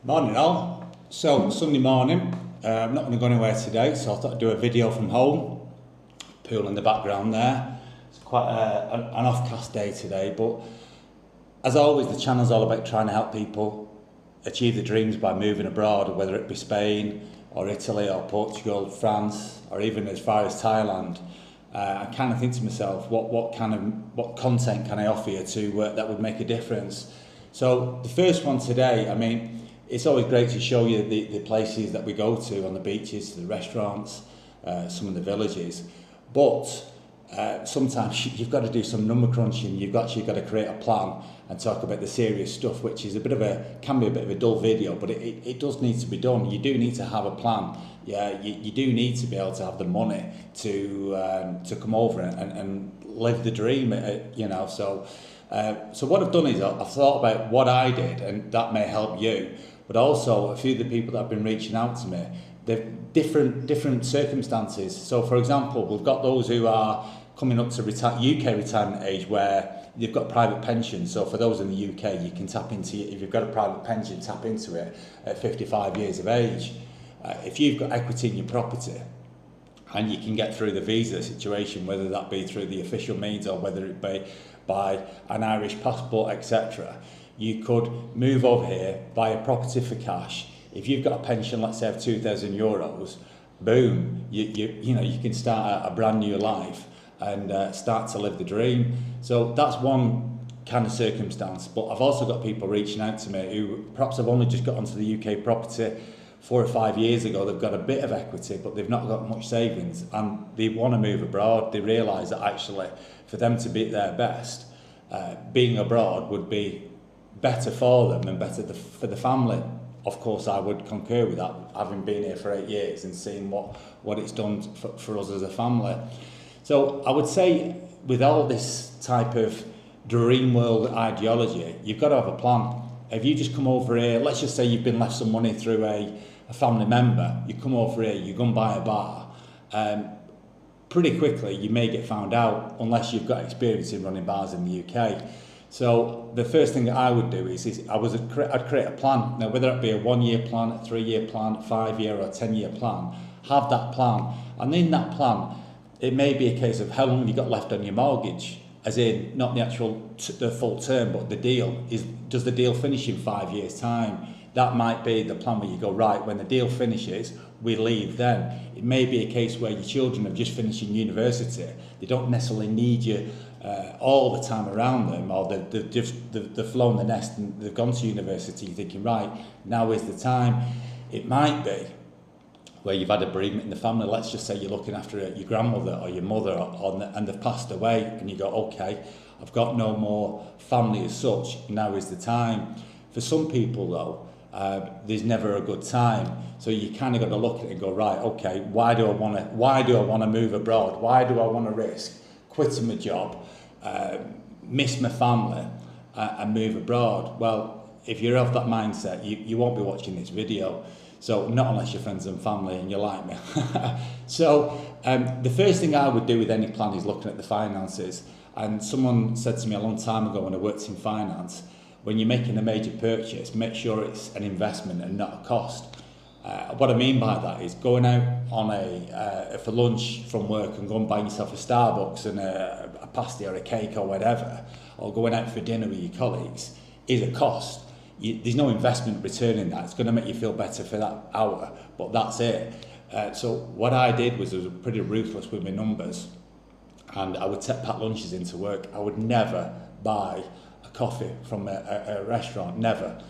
Morning all. So Sunday morning, I'm not going to go anywhere today, so I thought I'd do a video from home. Pool in the background there. It's quite an off-cast day today, but as always the channel's all about trying to help people achieve their dreams by moving abroad, whether it be Spain or Italy or Portugal, France, or even as far as Thailand. I kind of think to myself, what content can I offer you to that would make a difference? So the first one today, I mean, it's always great to show you the places that we go to on the beaches, the restaurants, some of the villages, but sometimes you've got to do some number crunching. You've actually got to create a plan and talk about the serious stuff, which is can be a bit of a dull video, but it does need to be done. You do need to have a plan. Yeah, you do need to be able to have the money to come over and live the dream, you know. So what I've done is I've thought about what I did, and that may help you. But also a few of the people that have been reaching out to me, they've different circumstances. So for example, we've got those who are coming up to UK retirement age where you've got private pensions. So for those in the UK, you can tap into it. If you've got a private pension, tap into it at 55 years of age. If you've got equity in your property and you can get through the visa situation, whether that be through the official means or whether it be by an Irish passport, etc., you could move over here, buy a property for cash. If you've got a pension, let's say of €2,000, boom, you know, you can start a brand new life and start to live the dream. So that's one kind of circumstance. But I've also got people reaching out to me who perhaps have only just got onto the UK property 4 or 5 years ago. They've got a bit of equity, but they've not got much savings, and they want to move abroad. They realise that actually for them to be at their best, being abroad would be better for them and better for the family. Of course, I would concur with that, having been here for 8 years and seeing what it's done for us as a family. So I would say with all this type of dream world ideology, you've got to have a plan. If you just come over here, let's just say you've been left some money through a family member, you come over here, you go and buy a bar, pretty quickly you may get found out unless you've got experience in running bars in the UK. So the first thing that I would do is I'd create a plan. Now, whether it be a 1-year plan, a 3-year plan, a 5-year or a 10-year plan, have that plan. And in that plan, it may be a case of how long have you got left on your mortgage, as in not the actual the full term, but the deal. Does the deal finish in 5 years' time? That might be the plan where you go, right, when the deal finishes, we leave then. It may be a case where your children have just finished in university. They don't necessarily need you all the time around them, or they've flown the nest and they've gone to university. You're thinking, right, now is the time. It might be where you've had a bereavement in the family. Let's just say you're looking after your grandmother or your mother and they've passed away, and you go, okay, I've got no more family as such, now is the time. For some people though, there's never a good time. So you kind of got to look at it and go, right, okay, why do I want to move abroad? Why do I want to risk quitting my job, miss my family, and move abroad? Well, if you're of that mindset, you won't be watching this video. So not unless you're friends and family and you like me. So the first thing I would do with any plan is looking at the finances. And someone said to me a long time ago when I worked in finance, when you're making a major purchase, make sure it's an investment and not a cost. What I mean by that is going out on for lunch from work and going and buying yourself a Starbucks and a pasty or a cake or whatever, or going out for dinner with your colleagues is a cost. There's no investment return in that. It's going to make you feel better for that hour, but that's it. So what I did was I was pretty ruthless with my numbers, and I would pack lunches into work. I would never buy a coffee from a restaurant, never.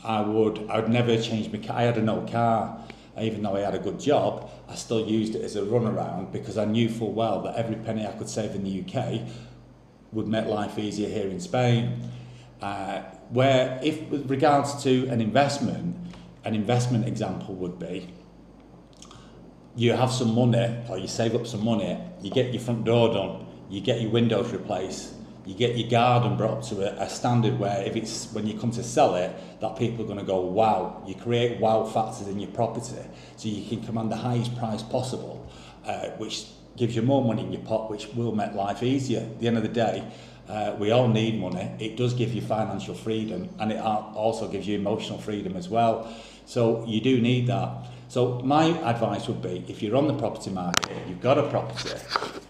I would never change my car. I had an old car. Even though I had a good job, I still used it as a runaround because I knew full well that every penny I could save in the UK would make life easier here in Spain. Where if with regards to an investment example would be, you have some money or you save up some money, you get your front door done, you get your windows replaced, you get your garden brought up to a standard where if it's when you come to sell it, that people are going to go, wow. You create wow factors in your property so you can command the highest price possible, which gives you more money in your pot, which will make life easier. At the end of the day, We all need money. It does give you financial freedom, and it also gives you emotional freedom as well. So you do need that. So my advice would be, if you're on the property market, you've got a property,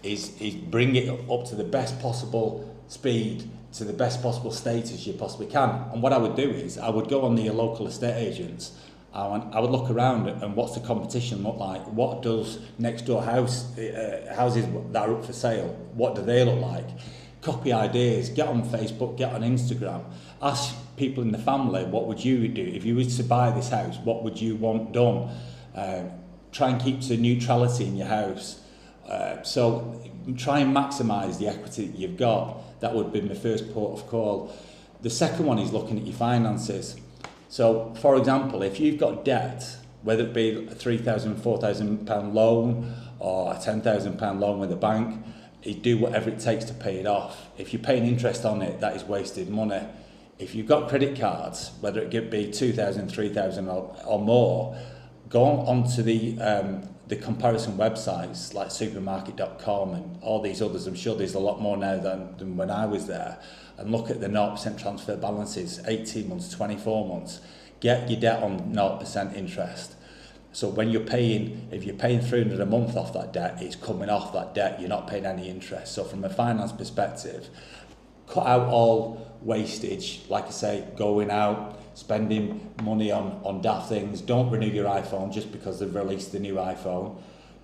is bring it up to the best possible speed, to the best possible status you possibly can. And what I would do is, I would go on the local estate agents, I would look around and what's the competition look like? What does next door houses that are up for sale, what do they look like? Copy ideas, get on Facebook, get on Instagram, ask people in the family, what would you do if you were to buy this house, what would you want done? Try and keep the neutrality in your house. So try and maximise the equity that you've got. That would be my first port of call. The second one is looking at your finances. So, for example, if you've got debt, whether it be a £3,000, £4,000 loan or a £10,000 loan with a bank, you do whatever it takes to pay it off. If you're paying interest on it, that is wasted money. If you've got credit cards, whether it be 2,000, 3,000 or more, go on to the comparison websites like supermarket.com and all these others. I'm sure there's a lot more now than when I was there. And look at the 0% transfer balances, 18 months, 24 months. Get your debt on 0% interest. So when you're paying, if you're paying 300 a month off that debt, it's coming off that debt, you're not paying any interest. So from a finance perspective, cut out all wastage, like I say, going out, spending money on daft things. Don't renew your iPhone just because they've released the new iPhone.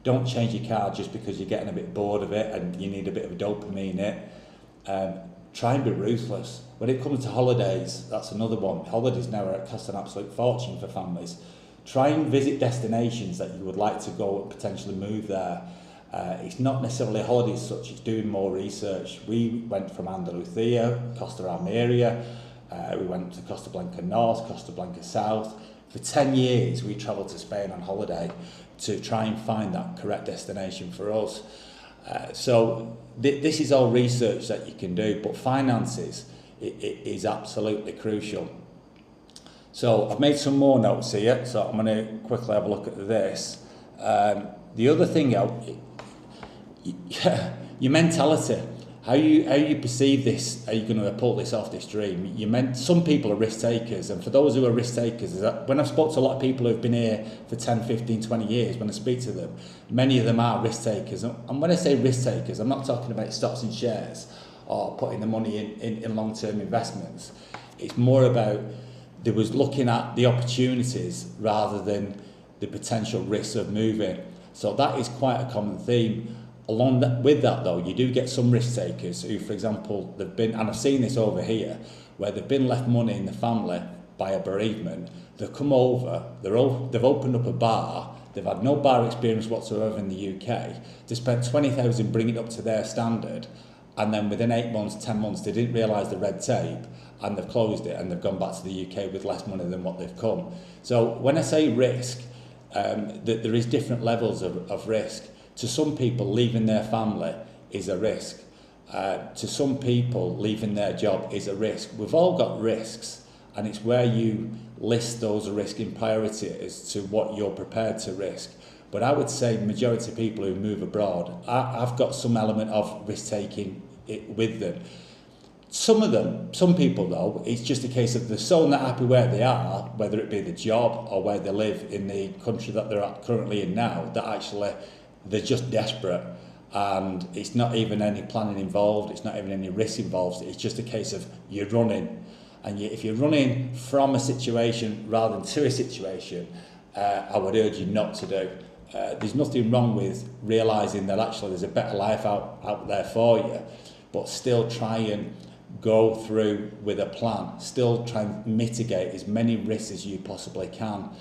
Don't change your car just because you're getting a bit bored of it and you need a bit of dopamine in it. Try and be ruthless. When it comes to holidays, that's another one. Holidays now cost an absolute fortune for families. Try and visit destinations that you would like to go and potentially move there. It's not necessarily a holiday as such, it's doing more research. We went from Andalusia, Costa Almeria, we went to Costa Blanca North, Costa Blanca South. For 10 years we travelled to Spain on holiday to try and find that correct destination for us. So this is all research that you can do, but finances is absolutely crucial. So I've made some more notes here, so I'm going to quickly have a look at this. The other thing, your mentality, how you perceive this, are you going to pull this off, this dream? Some people are risk takers, and for those who are risk takers, when I've spoken to a lot of people who've been here for 10, 15, 20 years, when I speak to them, many of them are risk takers. And when I say risk takers, I'm not talking about stocks and shares or putting the money in long-term investments. It's more about they was looking at the opportunities rather than the potential risks of moving. So that is quite a common theme. With that though, you do get some risk takers who, for example, they've been, and I've seen this over here, where they've been left money in the family by a bereavement. They've come over, they've opened up a bar, they've had no bar experience whatsoever in the UK, they spent 20,000 bringing it up to their standard, and then within 8 months, 10 months, they didn't realise the red tape, and they've closed it and they've gone back to the UK with less money than what they've come. So when I say risk, there is different levels of risk. To some people, leaving their family is a risk. To some people, leaving their job is a risk. We've all got risks, and it's where you list those risks in priority as to what you're prepared to risk. But I would say the majority of people who move abroad, I've got some element of risk-taking with them. Some people though, it's just a case of they're so not happy where they are, whether it be the job or where they live in the country that they're currently in now, that actually they're just desperate, and it's not even any planning involved, it's not even any risk involved, it's just a case of you're running. And if you're running from a situation rather than to a situation, I would urge you not to do. There's nothing wrong with realising that actually there's a better life out there for you, but still try and go through with a plan, still try and mitigate as many risks as you possibly can.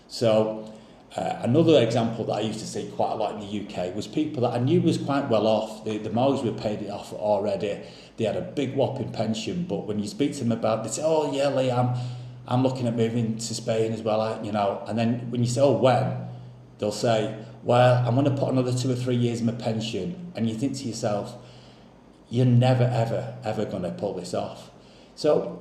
So another example that I used to see quite a lot in the UK was people that I knew was quite well off, the mortgage were paid it off already, they had a big whopping pension, but when you speak to them about, they say, oh yeah Lee, I'm looking at moving to Spain as well, and then when you say, oh when, they'll say, well, I'm going to put another 2 or 3 years in my pension, and you think to yourself, you're never ever going to pull this off. So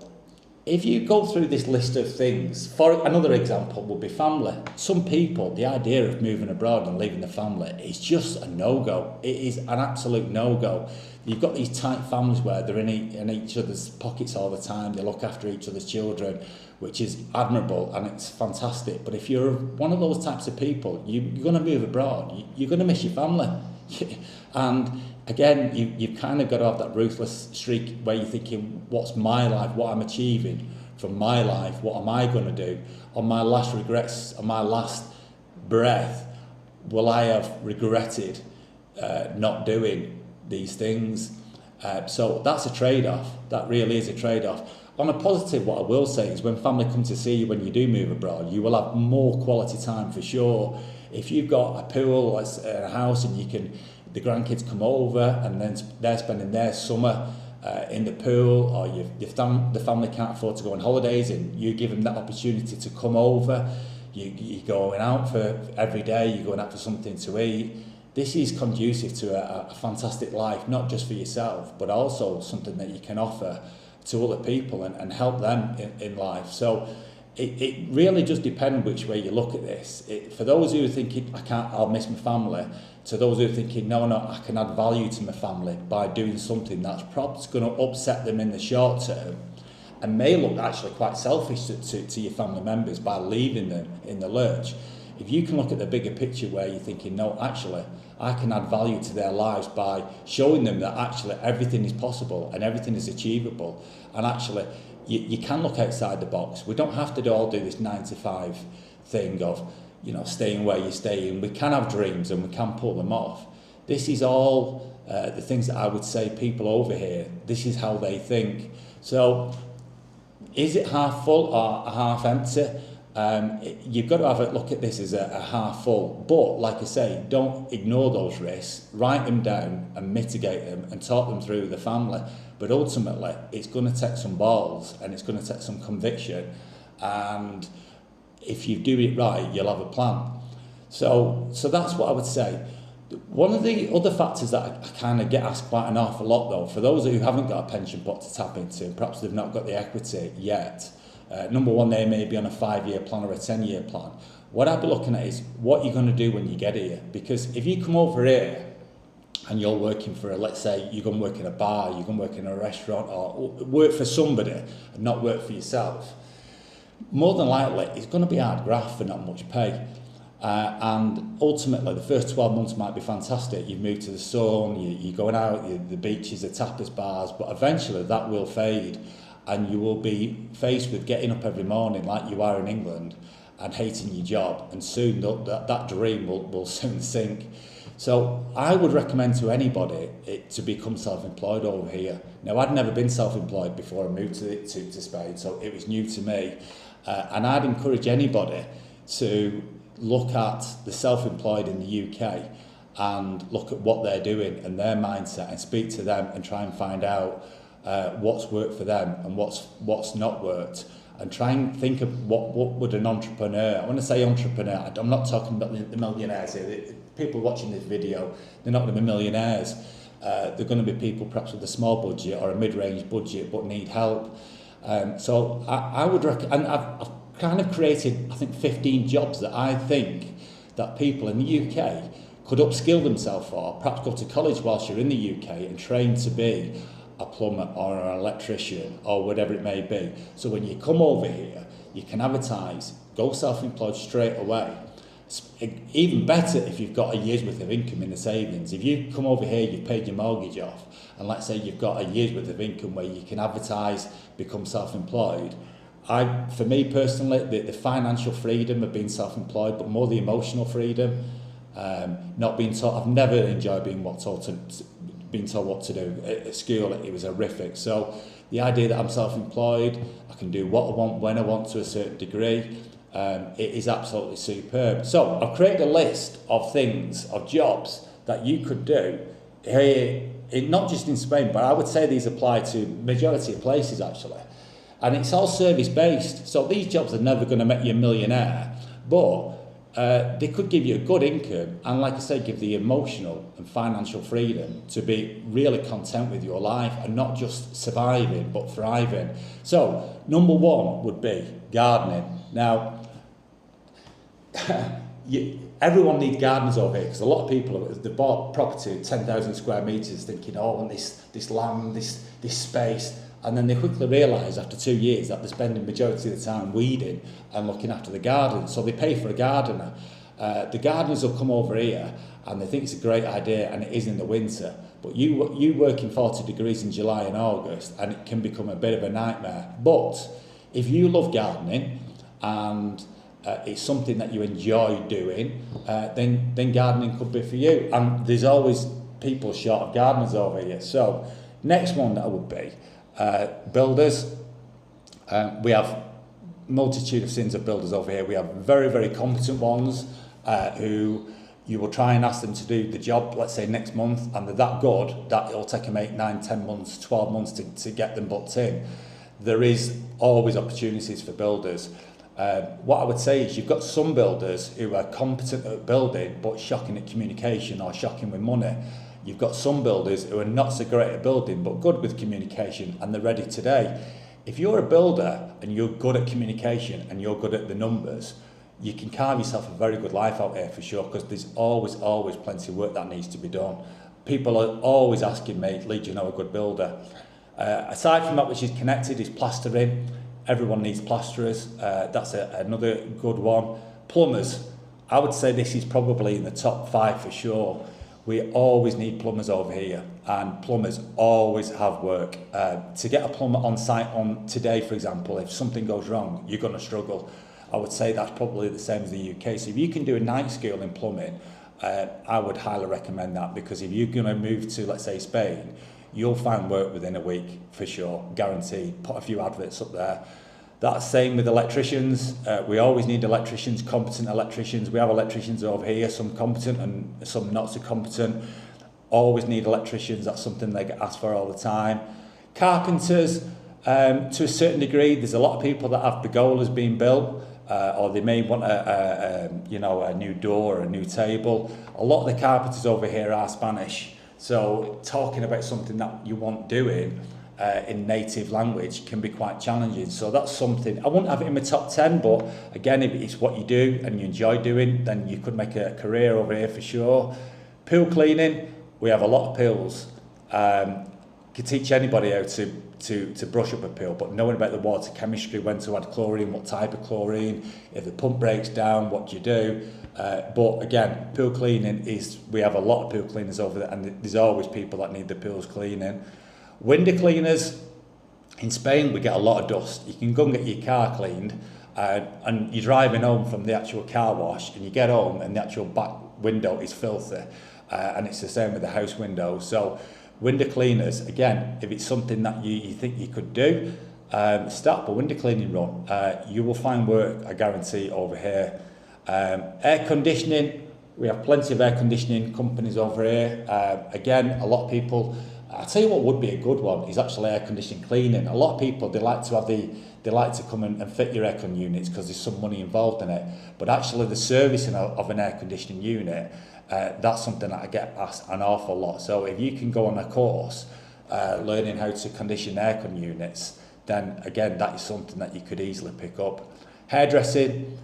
if you go through this list of things, for another example would be family. Some people, the idea of moving abroad and leaving the family is just a no-go. It is an absolute no-go. You've got these tight families where they're in each other's pockets all the time. They look after each other's children, which is admirable and it's fantastic. But if you're one of those types of people, you're going to move abroad. You're going to miss your family. And again, you've kind of got to have that ruthless streak where you're thinking, what's my life, what I'm achieving from my life, what am I going to do? On my last regrets, on my last breath, will I have regretted not doing these things? So that's a trade-off. That really is a trade-off. On a positive, what I will say is when family come to see you when you do move abroad, you will have more quality time for sure. If you've got a pool, a house, and the grandkids come over and then they're spending their summer in the pool, or the family can't afford to go on holidays and you give them that opportunity to come over, you're going out for every day, you're going out for something to eat. This is conducive to a fantastic life, not just for yourself, but also something that you can offer to other people and help them in life. So it really does depend which way you look at this. For those who are thinking, I'll miss my family, to those who are thinking, no, I can add value to my family by doing something that's perhaps going to upset them in the short term and may look actually quite selfish to your family members by leaving them in the lurch. If you can look at the bigger picture where you're thinking, no, actually, I can add value to their lives by showing them that actually everything is possible and everything is achievable. And actually, you can look outside the box. We don't have to all do this 9 to 5 thing of, staying where you're staying. We can have dreams and we can pull them off. This is all the things that I would say people over here, this is how they think. So is it half full or half empty? You've got to have a look at this as a half full, but like I say, don't ignore those risks, write them down and mitigate them and talk them through with the family. But ultimately, it's going to take some balls and it's going to take some conviction, and if you do it right, you'll have a plan. So that's what I would say. One of the other factors that I kind of get asked quite an awful lot though, for those who haven't got a pension pot to tap into, perhaps they've not got the equity yet, number one, they may be on a 5-year plan or a 10-year plan. What I'd be looking at is what you're going to do when you get here. Because if you come over here and you're working for, let's say, you're going to work in a bar, you're going to work in a restaurant, or work for somebody and not work for yourself, more than likely it's going to be hard graft for not much pay. And ultimately, the first 12 months might be fantastic. You've moved to the sun, you're going out, the beaches, the tapas bars, but eventually that will fade. And you will be faced with getting up every morning like you are in England and hating your job, and soon that dream will soon sink. So I would recommend to anybody to become self-employed over here. Now, I'd never been self-employed before I moved to Spain, so it was new to me. And I'd encourage anybody to look at the self-employed in the UK and look at what they're doing and their mindset and speak to them and try and find out what's worked for them and what's not worked, and try and think of what would an entrepreneur, when I say entrepreneur, I'm not talking about the millionaires here. People watching this video, they're not going to be millionaires. They're going to be people perhaps with a small budget or a mid-range budget but need help. So I would recommend, and I've kind of created, I think, 15 jobs that I think that people in the UK could upskill themselves for, perhaps go to college whilst you're in the UK and train to be a plumber or an electrician or whatever it may be. So when you come over here, you can advertise, go self-employed straight away. Even better if you've got a year's worth of income in the savings. If you come over here, you've paid your mortgage off, and let's say you've got a year's worth of income where you can advertise, become self-employed. For me personally, the financial freedom of being self-employed, but more the emotional freedom, not being told. I've never enjoyed being told what to do at school. It was horrific. So the idea that I'm self-employed, I can do what I want when I want to a certain degree, it is absolutely superb. So I've created a list of things, of jobs that you could do here, not just in Spain, but I would say these apply to majority of places actually. And it's all service-based. So these jobs are never going to make you a millionaire, but they could give you a good income and, like I say, give the emotional and financial freedom to be really content with your life and not just surviving but thriving. So number one would be gardening. Now, everyone needs gardeners over here because a lot of people have bought property 10,000 square metres thinking, oh, I want this land, this space. And then they quickly realise after 2 years that they're spending majority of the time weeding and looking after the garden. So they pay for a gardener. The gardeners will come over here and they think it's a great idea, and it is in the winter. But you work in 40 degrees in July and August and it can become a bit of a nightmare. But if you love gardening and it's something that you enjoy doing, then gardening could be for you. And there's always people short of gardeners over here. So next one that would be builders. We have multitude of sins of builders over here. We have very, very competent ones who you will try and ask them to do the job, let's say next month, and they're that good that it'll take them 8, 9, 10 months, 12 months to get them booked in. There is always opportunities for builders. What I would say is you've got some builders who are competent at building but shocking at communication or shocking with money. You've got some builders who are not so great at building but good with communication and they're ready today. If you're a builder and you're good at communication and you're good at the numbers, you can carve yourself a very good life out here for sure, because there's always plenty of work that needs to be done. People are always asking me, Lee, do you know a good builder? Aside from that, which is connected, is plastering. Everyone needs plasterers. That's another good one. Plumbers. I would say this is probably in the top 5 for sure. We always need plumbers over here, and plumbers always have work. To get a plumber on site on today, for example, if something goes wrong, you're going to struggle. I would say that's probably the same as the UK. So if you can do a night school in plumbing, I would highly recommend that, because if you're going to move to, let's say, Spain, you'll find work within a week for sure, guaranteed. Put a few adverts up there. That's same with electricians. We always need electricians, competent electricians. We have electricians over here, some competent and some not so competent. Always need electricians. That's something they get asked for all the time. Carpenters, to a certain degree, there's a lot of people that have pergolas being built, or they may want a new door or a new table. A lot of the carpenters over here are Spanish. So talking about something that you want doing in native language can be quite challenging. So that's something, I wouldn't have it in my top 10, but again, if it's what you do and you enjoy doing, then you could make a career over here for sure. Pool cleaning, we have a lot of pools. Could teach anybody how to brush up a pool, but knowing about the water chemistry, when to add chlorine, what type of chlorine, if the pump breaks down, what do you do? But again, pool cleaning is, we have a lot of pool cleaners over there, and there's always people that need the pools cleaning. Window cleaners, in Spain we get a lot of dust. You can go and get your car cleaned, and you're driving home from the actual car wash, and you get home and the actual back window is filthy, and it's the same with the house window. So window cleaners, again, if it's something that you think you could do, start up a window cleaning run. You will find work, I guarantee, over here. Air conditioning, we have plenty of air conditioning companies over here. Again, a lot of people, I'll tell you what would be a good one is actually air conditioning cleaning. A lot of people, they like to come and fit your aircon units because there's some money involved in it. But actually the servicing of an air conditioning unit, that's something that I get asked an awful lot. So if you can go on a course learning how to condition aircon units, then again, that is something that you could easily pick up. Hairdressing,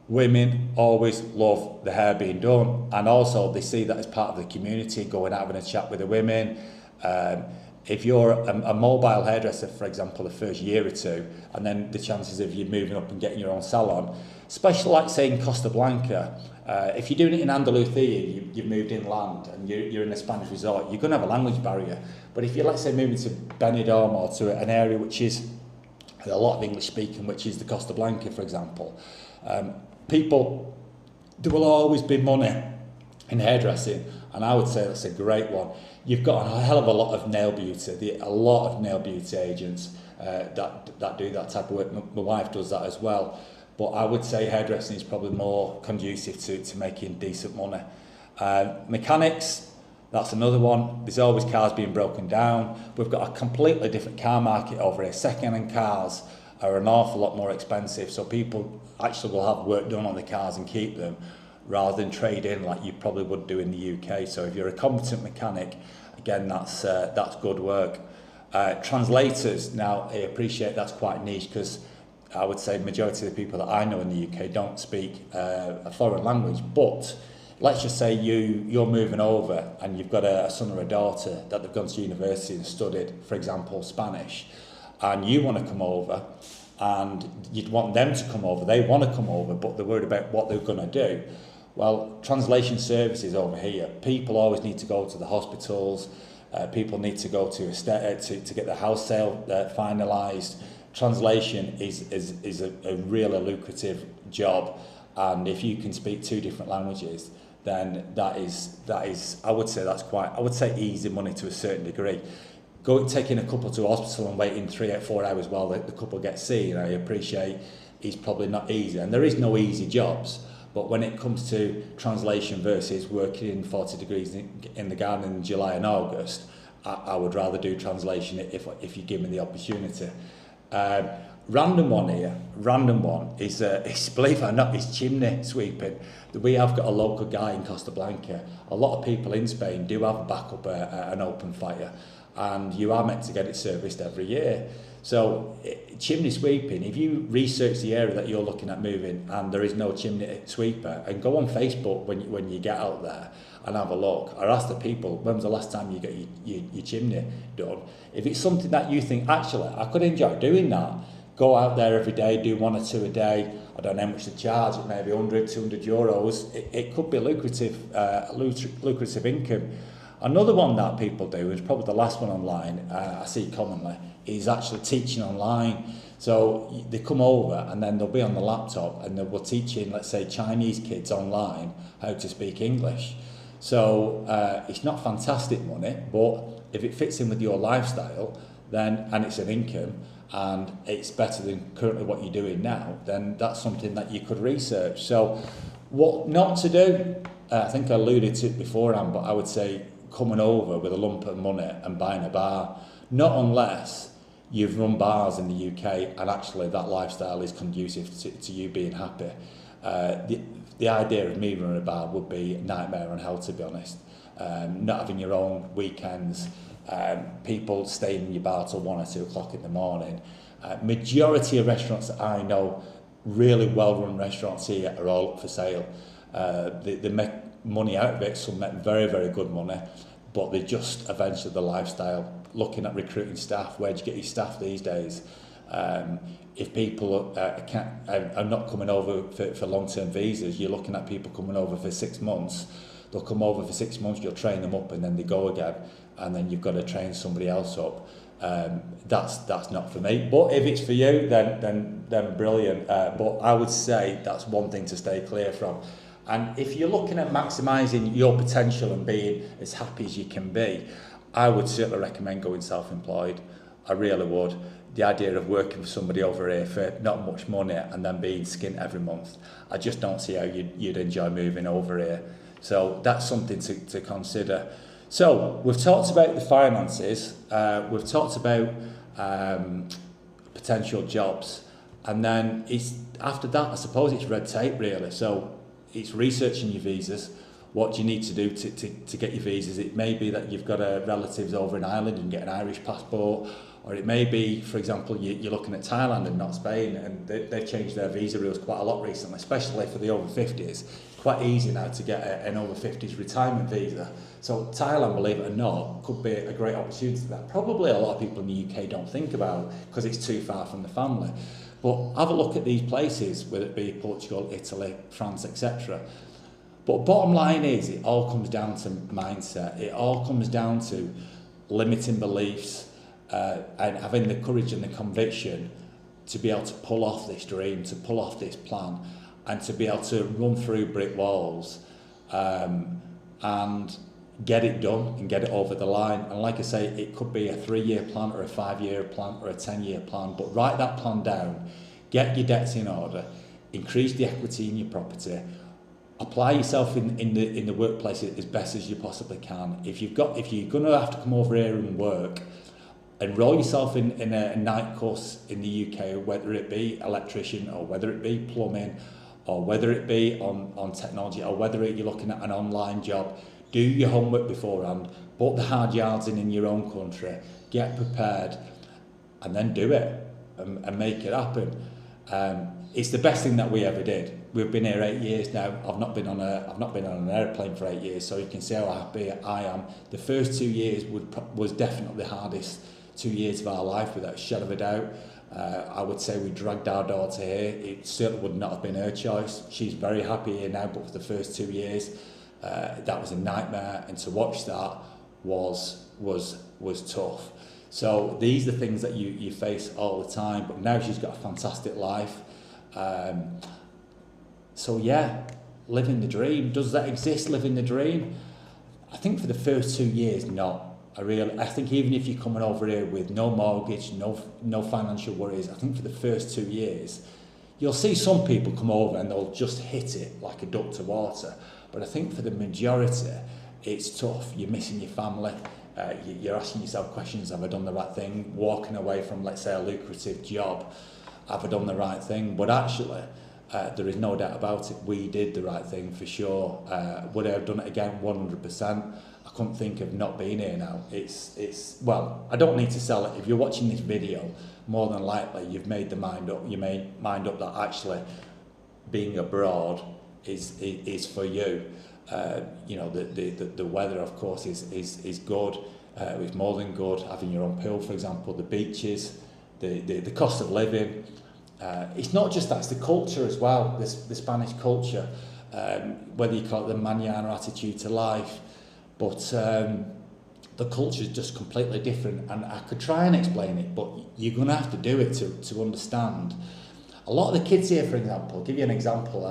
women always love the hair being done, and also they see that as part of the community, going out having a chat with the women. If you're a mobile hairdresser, for example, the first year or two, and then the chances of you moving up and getting your own salon, especially like say in Costa Blanca, if you're doing it in Andalusia, you've moved inland and you're in a Spanish resort, you're going to have a language barrier. But if you're, let's say, moving to Benidorm or to an area which is a lot of English speaking, which is the Costa Blanca, for example, people, there will always be money in hairdressing, and I would say that's a great one. You've got a hell of a lot of nail beauty, a lot of nail beauty agents that do that type of work. My wife does that as well. But I would say hairdressing is probably more conducive to making decent money. Mechanics, that's another one. There's always cars being broken down. We've got a completely different car market over here. Second-hand cars are an awful lot more expensive. So people actually will have work done on the cars and keep them, rather than trade in like you probably would do in the UK. So if you're a competent mechanic, again, that's good work. Translators, now I appreciate that's quite niche, because I would say the majority of the people that I know in the UK don't speak a foreign language. But let's just say you're moving over and you've got a son or a daughter that they've gone to university and studied, for example, Spanish, and you want to come over and you'd want them to come over. They want to come over, but they're worried about what they're going to do. Well, translation services over here, people always need to go to the hospitals, people need to go to to get the house sale finalised. Translation is a really lucrative job, and if you can speak 2 different languages, then that is I would say easy money to a certain degree. Taking a couple to hospital and waiting 3 or 4 hours while the couple gets seen, I appreciate, is probably not easy, and there is no easy jobs. But when it comes to translation versus working in 40 degrees in the garden in July and August, I would rather do translation if you give me the opportunity. Random one is believe it or not, is chimney sweeping. We have got a local guy in Costa Blanca. A lot of people in Spain do have a backup an open fire, and you are meant to get it serviced every year. So chimney sweeping, if you research the area that you're looking at moving and there is no chimney sweeper, and go on Facebook when you get out there and have a look, or ask the people, when was the last time you got your chimney done? If it's something that you think, actually, I could enjoy doing that, go out there every day, do 1 or 2 a day. I don't know how much to charge, it may be 100, 200 euros. It could be lucrative income. Another one that people do, is probably the last one online, I see commonly, is actually teaching online. So they come over and then they'll be on the laptop and they'll teaching, let's say, Chinese kids online how to speak English. So it's not fantastic money, but if it fits in with your lifestyle, then, and it's an income, and it's better than currently what you're doing now, then that's something that you could research. So what not to do, I think I alluded to it beforehand, but I would say coming over with a lump of money and buying a bar, not unless you've run bars in the UK and actually that lifestyle is conducive to you being happy. The idea of me running a bar would be a nightmare on hell, to be honest. Not having your own weekends, people staying in your bar till 1 or 2 o'clock in the morning. Majority of restaurants that I know, really well-run restaurants here, are all up for sale. They make money out of it, some make very, very good money, but they just eventually the lifestyle, looking at recruiting staff, where do you get your staff these days? If people are not coming over for long-term visas, you're looking at people coming over for 6 months. They'll come over for 6 months, you'll train them up, and then they go again, and then you've got to train somebody else up. That's not for me. But if it's for you, then brilliant. But I would say that's one thing to stay clear from. And if you're looking at maximising your potential and being as happy as you can be, I would certainly recommend going self-employed. I really would. The idea of working for somebody over here for not much money and then being skint every month, I just don't see how you'd enjoy moving over here. So that's something to consider. So we've talked about the finances, we've talked about potential jobs, and then after that, I suppose it's red tape really. So it's researching your visas. What do you need to do to get your visas? It may be that you've got relatives over in Ireland, you can get an Irish passport, or it may be, for example, you're looking at Thailand and not Spain, and they've changed their visa rules quite a lot recently, especially for the over 50s. Quite easy now to get an over 50s retirement visa. So Thailand, believe it or not, could be a great opportunity that probably a lot of people in the UK don't think about because it's too far from the family. But have a look at these places, whether it be Portugal, Italy, France, etc. But bottom line is, it all comes down to mindset. It all comes down to limiting beliefs and having the courage and the conviction to be able to pull off this dream, to pull off this plan, and to be able to run through brick walls and get it done and get it over the line. And like I say, it could be a 3-year plan or a 5-year plan or a 10-year plan, but write that plan down, get your debts in order, increase the equity in your property, apply yourself in the workplace as best as you possibly can. If you're going to have to come over here and work enroll yourself in a night course in the UK, whether it be electrician or whether it be plumbing or whether it be on technology or whether you're looking at an online job. Do your homework beforehand, put the hard yards in your own country, get prepared, and then do it and make it happen. It's the best thing that we ever did. We've been here 8 years now. I've not been on an airplane for 8 years, so you can see how happy I am. The first 2 years was definitely the hardest 2 years of our life, without a shadow of a doubt. I would say we dragged our daughter here. It certainly would not have been her choice. She's very happy here now, but for the first 2 years, that was a nightmare, and to watch that was tough. So these are things that you face all the time, but now she's got a fantastic life. So yeah, living the dream. Does that exist, living the dream? I think for the first 2 years, no. I think even if you're coming over here with no mortgage, no financial worries, I think for the first 2 years, you'll see some people come over and they'll just hit it like a duck to water. But I think for the majority, it's tough. You're missing your family. You're asking yourself questions: have I done the right thing? Walking away from, let's say, a lucrative job, have I done the right thing? But actually, there is no doubt about it, we did the right thing for sure. Would I have done it again? 100%. I couldn't think of not being here now. Well, I don't need to sell it. If you're watching this video, more than likely you've made the mind up. You made mind up that actually being abroad is for you. You know, the weather, of course, is good. It's more than good. Having your own pool, for example, the beaches, the cost of living. It's not just that, it's the culture as well, the Spanish culture, whether you call it the mañana attitude to life, but the culture is just completely different, and I could try and explain it, but you're going to have to do it to understand. A lot of the kids here, for example, I'll give you an example,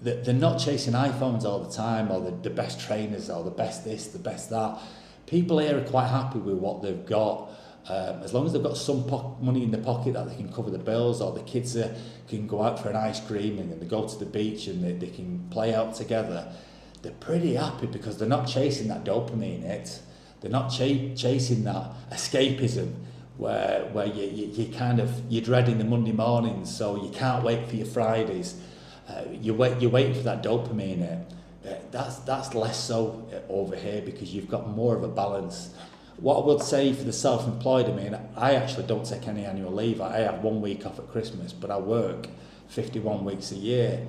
they're not chasing iPhones all the time, or the best trainers, or the best this, the best that. People here are quite happy with what they've got. As long as they've got some money in the pocket that they can cover the bills, or the kids can go out for an ice cream and they go to the beach and they can play out together, they're pretty happy because they're not chasing that dopamine hit. They're not chasing that escapism where you're dreading the Monday mornings, so you can't wait for your Fridays. You're waiting for that dopamine hit. That's less so over here because you've got more of a balance. What I would say for the self-employed, I mean, I actually don't take any annual leave. I have 1 week off at Christmas, but I work 51 weeks a year.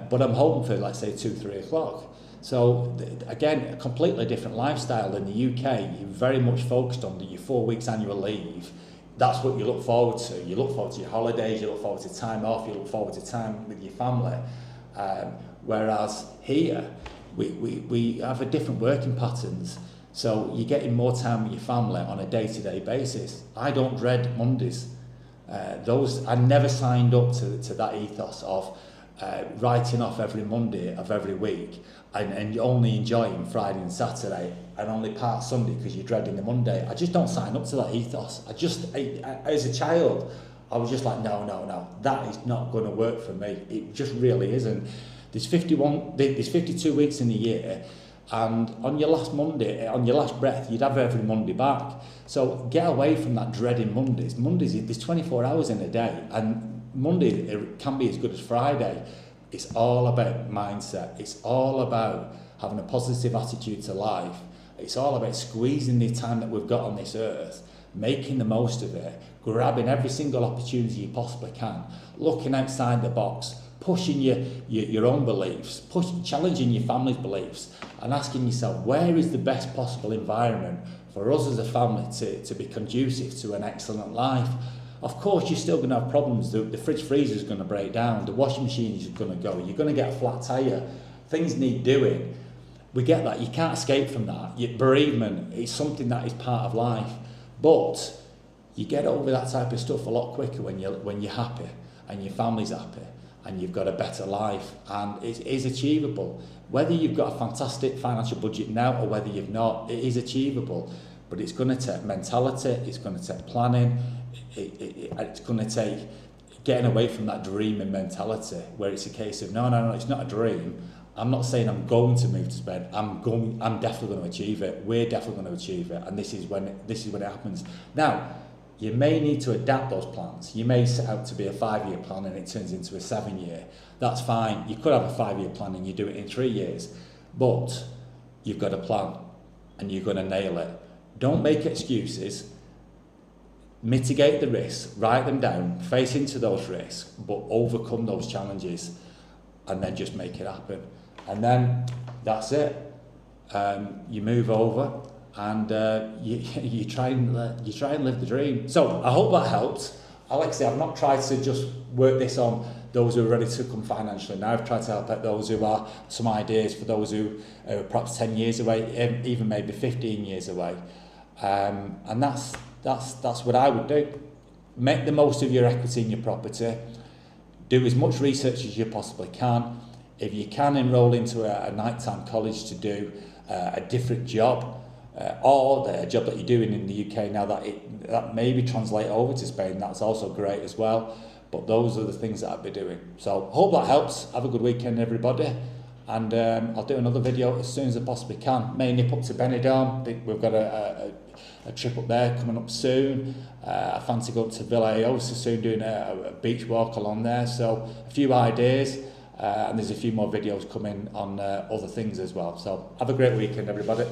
But I'm home for, let's say, 2-3 o'clock. So again, a completely different lifestyle. In the UK, you're very much focused on your 4 weeks annual leave. That's what you look forward to. You look forward to your holidays, you look forward to time off, you look forward to time with your family. Whereas here, we have a different working patterns. So you're getting more time with your family on a day-to-day basis. I don't dread Mondays. I never signed up to that ethos of writing off every Monday of every week and only enjoying Friday and Saturday and only part Sunday because you're dreading the Monday. I just don't sign up to that ethos. As a child, I was just like, no, that is not going to work for me. It just really isn't. There's 52 weeks in the year, and on your last Monday, on your last breath, you'd have every Monday back. So get away from that dreading Mondays. There's 24 hours in a day, and Monday it can be as good as Friday. It's all about mindset. It's all about having a positive attitude to life. It's all about squeezing the time that we've got on this earth, making the most of it, grabbing every single opportunity you possibly can, looking outside the box, pushing your own beliefs, challenging your family's beliefs, and asking yourself, where is the best possible environment for us as a family to be conducive to an excellent life? Of course, you're still going to have problems. The fridge freezer is going to break down. The washing machine is going to go. You're going to get a flat tyre. Things need doing. We get that. You can't escape from that. Bereavement is something that is part of life. But you get over that type of stuff a lot quicker when you're happy and your family's happy and you've got a better life, and it is achievable. Whether you've got a fantastic financial budget now or whether you've not, it is achievable. But it's going to take mentality, it's going to take planning, it's going to take getting away from that dreaming mentality where it's a case of, no, it's not a dream. I'm not saying I'm going to move to Spain. I'm definitely going to achieve it. We're definitely going to achieve it, and this is when it happens. Now, you may need to adapt those plans. You may set out to be a 5-year plan and it turns into a 7-year. That's fine. You could have a 5-year plan and you do it in 3 years, but you've got a plan and you're going to nail it. Don't make excuses. Mitigate the risks, write them down, face into those risks, but overcome those challenges, and then just make it happen. And then that's it. You move over, and you try and live the dream. So I hope that helps. Like I say, I've not tried to just work this on those who are ready to come financially. Now I've tried to help out those who are some ideas for those who are perhaps 10 years away, even maybe 15 years away. And that's what I would do. Make the most of your equity in your property. Do as much research as you possibly can. If you can, enrol into a nighttime college to do a different job, or a job that you're doing in the UK now that maybe translate over to Spain, that's also great as well. But those are the things that I'd be doing. So hope that helps. Have a good weekend, everybody. And I'll do another video as soon as I possibly can. May nip up to Benidorm. We've got a trip up there coming up soon. I fancy going to Villa Aosta soon, doing a beach walk along there. So a few ideas, and there's a few more videos coming on other things as well. So have a great weekend, everybody.